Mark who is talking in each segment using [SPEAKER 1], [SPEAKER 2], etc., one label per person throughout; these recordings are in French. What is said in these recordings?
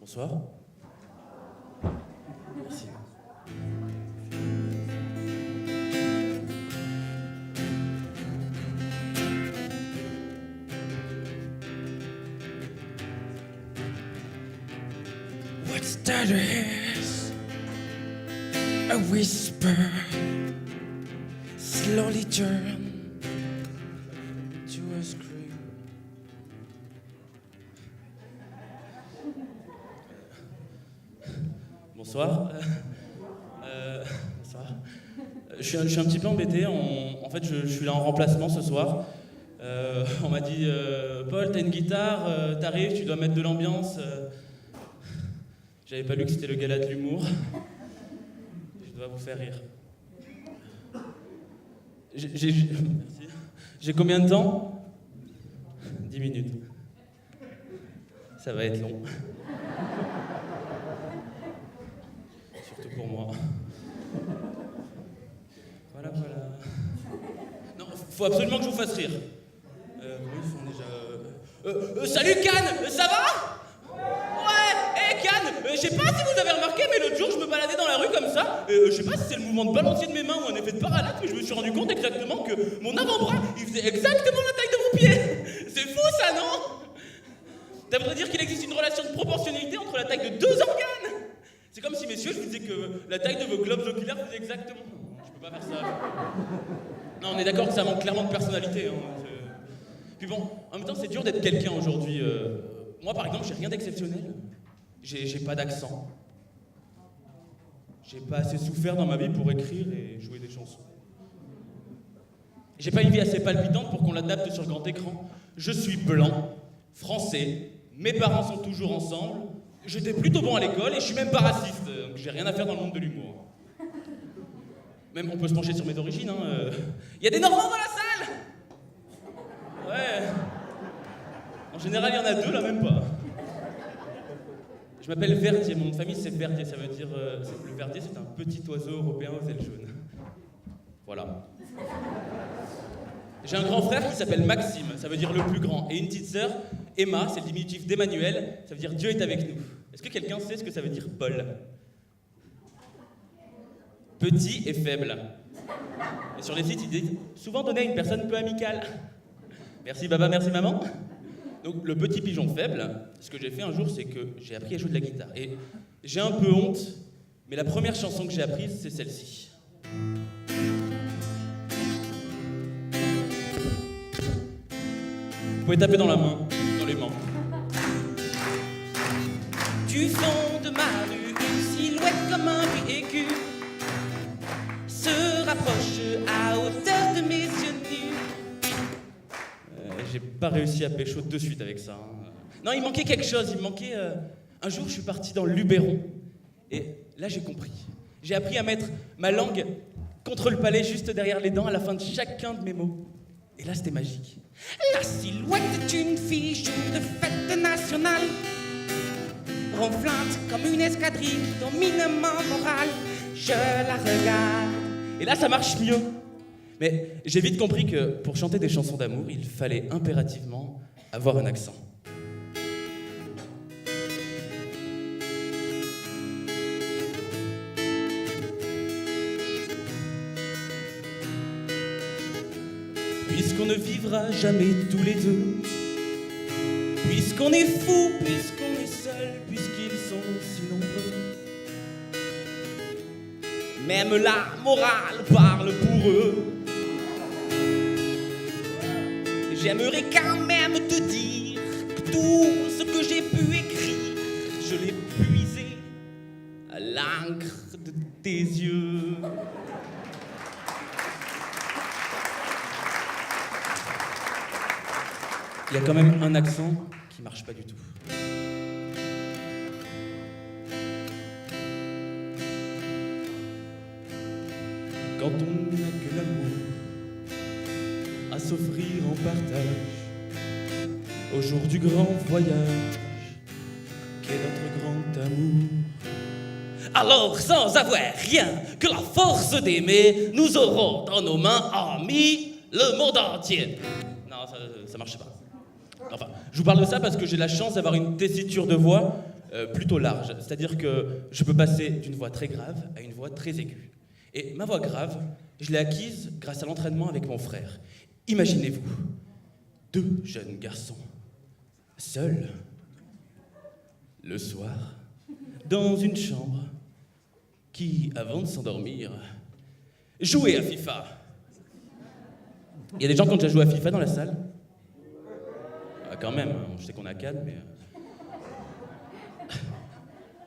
[SPEAKER 1] Bonsoir. Merci. What's that is? A whisper slowly turn to a scream. Bonsoir. Bonsoir. Je suis un petit peu embêté. En fait, je suis là en remplacement ce soir. On m'a dit Paul, t'as une guitare, t'arrives, tu dois mettre de l'ambiance. J'avais pas lu que c'était le gala de l'humour. Je dois vous faire rire. Merci. J'ai combien de temps? 10 minutes. Ça va être long. Surtout pour moi. Voilà. Non, faut absolument que je vous fasse rire. Comment ils font déjà salut Cannes, ça va? Ouais, Cannes, je sais pas si vous avez remarqué, mais l'autre jour je me baladais dans la rue comme ça, je sais pas si c'est le mouvement de balancier de mes mains ou un effet de parallaxe, mais je me suis rendu compte exactement que mon avant-bras, il faisait exactement la taille de mon pied. C'est fou ça, non? Ça voudrait dire qu'il existe une relation de proportionnalité entre la taille de deux organes. C'est comme si, messieurs, je vous disais que la taille de vos globes oculaires faisait exactement... Je peux pas faire ça. Non, on est d'accord que ça manque clairement de personnalité. Hein. Puis bon, en même temps, c'est dur d'être quelqu'un aujourd'hui. Moi, par exemple, j'ai rien d'exceptionnel. J'ai pas d'accent. J'ai pas assez souffert dans ma vie pour écrire et jouer des chansons. J'ai pas une vie assez palpitante pour qu'on l'adapte sur grand écran. Je suis blanc, français, mes parents sont toujours ensemble, j'étais plutôt bon à l'école et je suis même pas raciste, donc j'ai rien à faire dans le monde de l'humour. Même on peut se pencher sur mes origines, hein. Y a des Normands dans la salle? Ouais. En général, il y en a deux, là, même pas. Je m'appelle Verdier, mon nom de famille c'est Verdier, ça veut dire... le Verdier, c'est un petit oiseau européen aux ailes jaunes. Voilà. J'ai un grand frère qui s'appelle Maxime, ça veut dire le plus grand, et une petite sœur, Emma, c'est le diminutif d'Emmanuel, ça veut dire Dieu est avec nous. Est-ce que quelqu'un sait ce que ça veut dire Paul? Petit et faible. Et sur les sites, ils disent souvent donné à une personne peu amicale. Merci baba, merci maman. Donc le petit pigeon faible, ce que j'ai fait un jour, c'est que j'ai appris à jouer de la guitare. Et j'ai un peu honte, mais la première chanson que j'ai apprise, c'est celle-ci. Vous pouvez taper dans la main, dans les mains. Du fond de ma rue, une silhouette comme un aigu se rapproche à hauteur de mes yeux nus. J'ai pas réussi à pécho de suite avec ça. Hein. Non, il manquait quelque chose, il manquait... Un jour, je suis parti dans le Luberon, et là, j'ai compris. J'ai appris à mettre ma langue contre le palais, juste derrière les dents, à la fin de chacun de mes mots. Et là, c'était magique. La silhouette d'une fille joue de fête nationale, ronflante comme une escadrille qui domine mon moral. Je la regarde. Et là, ça marche mieux. Mais j'ai vite compris que pour chanter des chansons d'amour, il fallait impérativement avoir un accent. Puisqu'on ne vivra jamais tous les deux, puisqu'on est fou, puisqu'on est seul, puisqu'ils sont si nombreux, même la morale parle pour eux. J'aimerais quand même te dire que tout ce que j'ai pu écrire, je l'ai puisé à l'encre de tes yeux. Il y a quand même un accent qui marche pas du tout. Quand on n'a que l'amour à s'offrir en partage, au jour du grand voyage, qu'est notre grand amour. Alors, sans avoir rien que la force d'aimer, nous aurons dans nos mains, amis, le monde entier. Non, ça marche pas. Enfin, je vous parle de ça parce que j'ai la chance d'avoir une tessiture de voix plutôt large. C'est-à-dire que je peux passer d'une voix très grave à une voix très aiguë. Et ma voix grave, je l'ai acquise grâce à l'entraînement avec mon frère. Imaginez-vous, 2 jeunes garçons, seuls, le soir, dans une chambre, qui, avant de s'endormir, jouaient à FIFA. Il y a des gens qui ont déjà joué à FIFA dans la salle? Ah, quand même, je sais qu'on a Cannes, mais...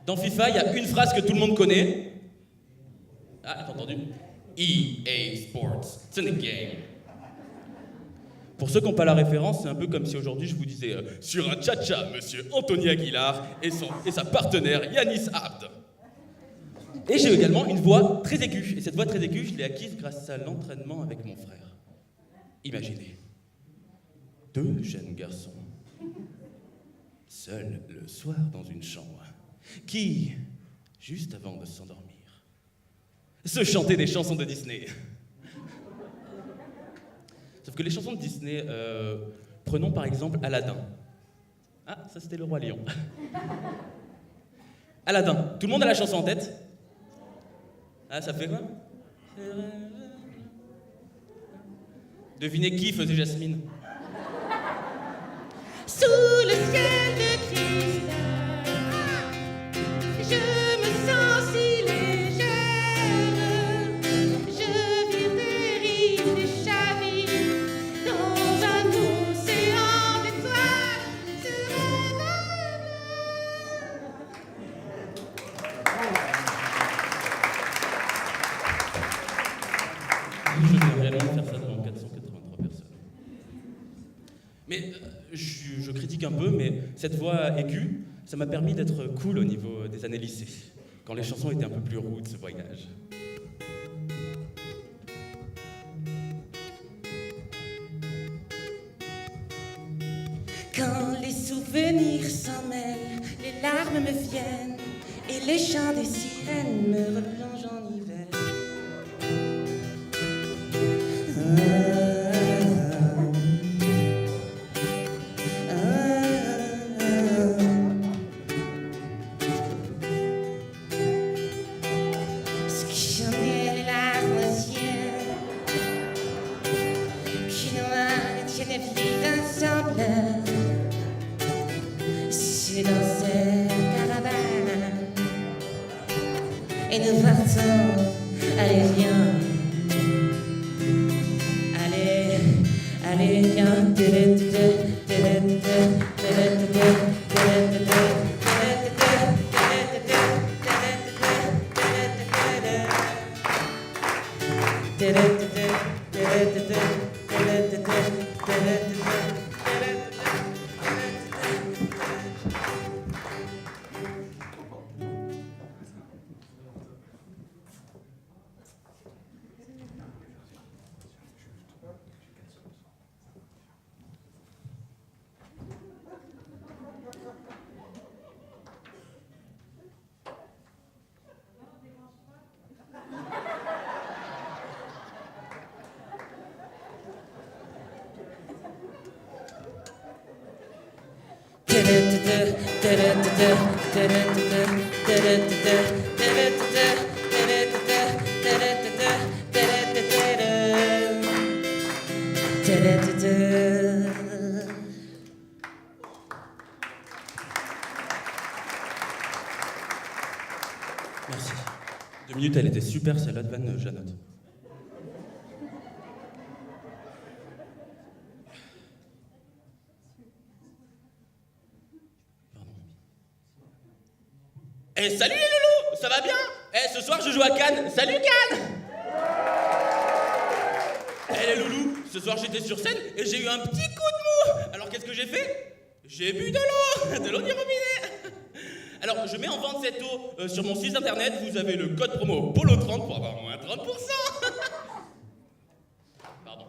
[SPEAKER 1] Dans FIFA, il y a une phrase que tout le monde connaît. Ah, t'as entendu? EA Sports, it's in the game. Pour ceux qui n'ont pas la référence, c'est un peu comme si aujourd'hui je vous disais sur un cha-cha, monsieur Anthony Aguilar et sa partenaire Yanis Abd. Et j'ai également une voix très aiguë. Et cette voix très aiguë, je l'ai acquise grâce à l'entraînement avec mon frère. Imaginez, 2 jeunes garçons, seuls le soir dans une chambre, qui, juste avant de s'endormir, se chantaient des chansons de Disney. Sauf que les chansons de Disney, prenons par exemple Aladdin. Ah, ça c'était le Roi Lion. Aladdin, tout le monde a la chanson en tête? Ah, ça fait quoi? Devinez qui faisait Jasmine?
[SPEAKER 2] Sous le ciel de cristal, je me sens si légère. Je vis des rives des chavis dans un océan d'étoiles sur un vol.
[SPEAKER 1] Je viens réellement faire ça devant 483 personnes. Mais je critique un peu, mais cette voix aiguë, ça m'a permis d'être cool au niveau des années lycée, quand les chansons étaient un peu plus routes, ce voyage.
[SPEAKER 2] Quand les souvenirs s'en mêlent, les larmes me viennent et les chants des sirènes me replongent en hiver. Ce qui j'en ai les larmes aux yeux, qui noie tienne vie ensemble. C'est dans cette caravane et nous partons. Allez viens, allez viens.
[SPEAKER 1] Merci. 2 minutes, elle était super, celle-là de vanne, je la note. Pardon. Eh, salut les loulous, ça va bien? Eh, ce soir je joue à Cannes. Salut Cannes! Eh les loulous, ce soir j'étais sur scène et j'ai eu un petit coup de mou. Alors qu'est-ce que j'ai fait? J'ai bu de l'eau du robinet. Alors je mets en vente cette eau sur mon site internet. Vous avez le code promo POLO30 pour avoir moins 30%. Pardon.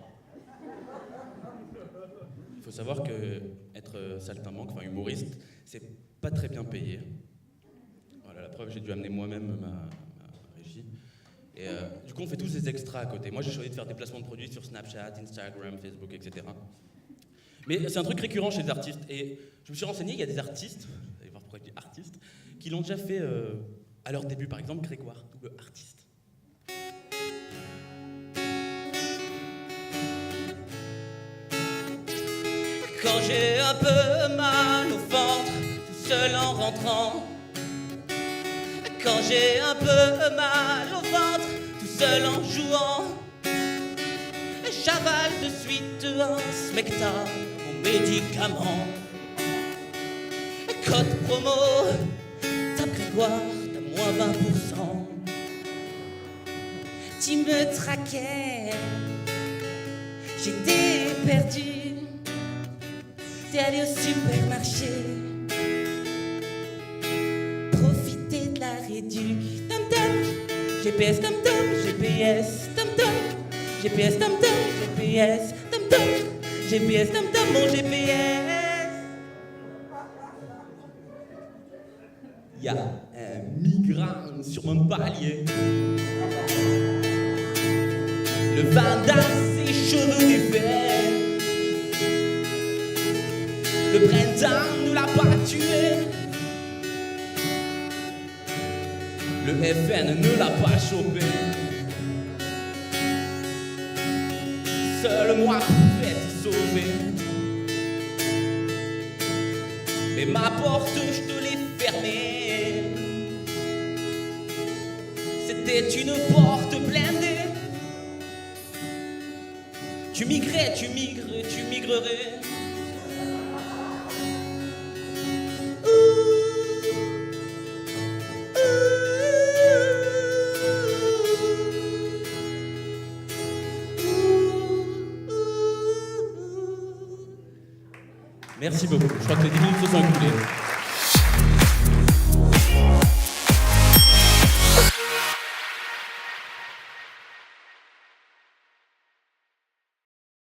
[SPEAKER 1] Il faut savoir que être saltimbanque, enfin humoriste, c'est pas très bien payé. Voilà, la preuve, j'ai dû amener moi-même ma régie. Et du coup, on fait tous des extras à côté. Moi, j'ai choisi de faire des placements de produits sur Snapchat, Instagram, Facebook, etc. Mais c'est un truc récurrent chez les artistes. Et je me suis renseigné, il y a des artistes, vous allez voir pourquoi je dis artistes, qui l'ont déjà fait à leur début, par exemple Grégoire, double artiste. Quand j'ai un peu mal au ventre, tout seul en rentrant. Quand j'ai un peu mal au ventre, tout seul en jouant, j'avale de suite un smecta, mon médicament. Code promo, tape Grégoire, t'as moins 20%. Tu me traquais, j'étais perdu. T'es allé au supermarché, profiter de la réduc. Tom-tom, GPS tom-tom, GPS tom-tom, GPS tom-tom, GPS tom-tom, GPS tom-tom, mon GPS. Y'a un migraine sur mon palier. Le vandal, ses cheveux défaits. Le printemps nous l'a pas tué. Le FN ne l'a pas chopé. Seul moi pouvais te sauver. Mais ma porte, je te l'ai fermée. C'était une porte blindée. Tu migrais, tu migres, tu migrerais. Merci beaucoup. Je crois que les 10 minutes se sont écoulées.